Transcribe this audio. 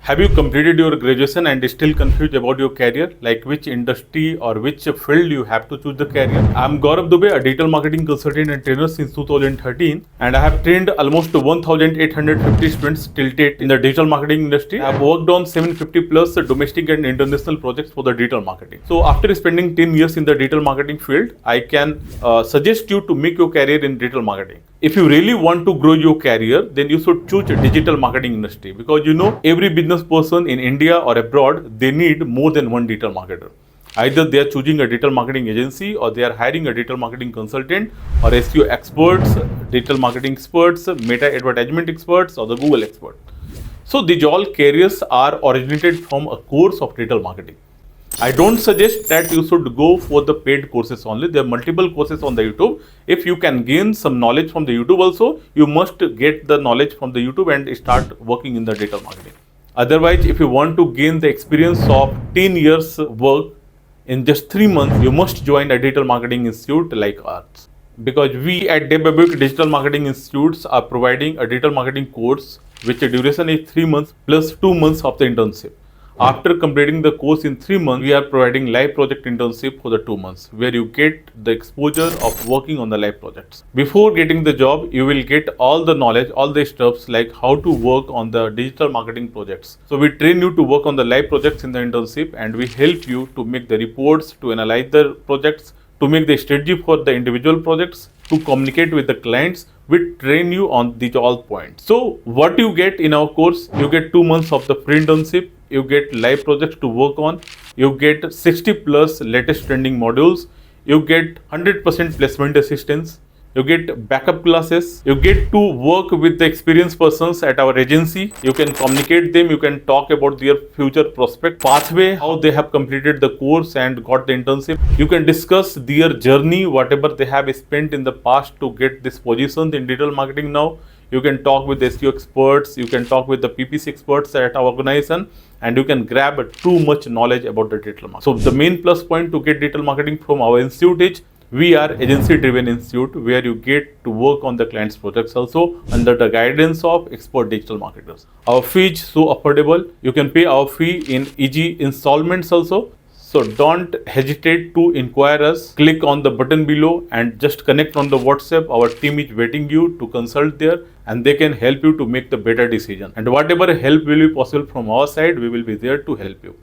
Have you completed your graduation and still confused about your career, like which industry or which field you have to choose the career? I'm Gaurav Dubey, a digital marketing consultant and trainer since 2013, and I have trained almost 1,850 students till date in the digital marketing industry. I've worked on 750 plus domestic and international projects for the digital marketing. So after spending 10 years in the digital marketing field, I can suggest you to make your career in digital marketing. If you really want to grow your career, then you should choose a digital marketing industry, because every business person in India or abroad, they need more than one digital marketer. Either they are choosing a digital marketing agency, or they are hiring a digital marketing consultant, or SEO experts, digital marketing experts, meta advertisement experts, or the Google expert. So these all careers are originated from a course of digital marketing. I don't suggest that you should go for the paid courses only. There are multiple courses on the YouTube. If you can gain some knowledge from the YouTube also, you must get the knowledge from the YouTube and start working in the digital marketing. Otherwise, if you want to gain the experience of 10 years work in just 3 months, you must join a digital marketing institute like ours. Because we at Debabuk Digital Marketing Institutes are providing a digital marketing course which the duration is 3 months plus 2 months of the internship. After completing the course in 3 months, we are providing live project internship for the 2 months, where you get the exposure of working on the live projects. Before getting the job, you will get all the knowledge, all the stuffs like how to work on the digital marketing projects. So we train you to work on the live projects in the internship, and we help you to make the reports, to analyze the projects, to make the strategy for the individual projects, to communicate with the clients. We train you on these all points. So what you get in our course, you get 2 months of the free internship, you get live projects to work on, you get 60 plus latest trending modules, you get 100% placement assistance, you get backup classes, you get to work with the experienced persons at our agency. You can communicate them, you can talk about their future prospect pathway, how they have completed the course and got the internship. You can discuss their journey, whatever they have spent in the past to get this position in digital marketing now. You can talk with SEO experts, you can talk with the PPC experts at our organization, and you can grab too much knowledge about the digital marketing. So the main plus point to get digital marketing from our institute is we are agency driven institute, where you get to work on the client's projects also under the guidance of expert digital marketers. Our fee is so affordable. You can pay our fee in easy installments also. So don't hesitate to inquire us. Click on the button below and just connect on the WhatsApp. Our team is waiting you to consult there, and they can help you to make the better decision. And whatever help will be possible from our side, we will be there to help you.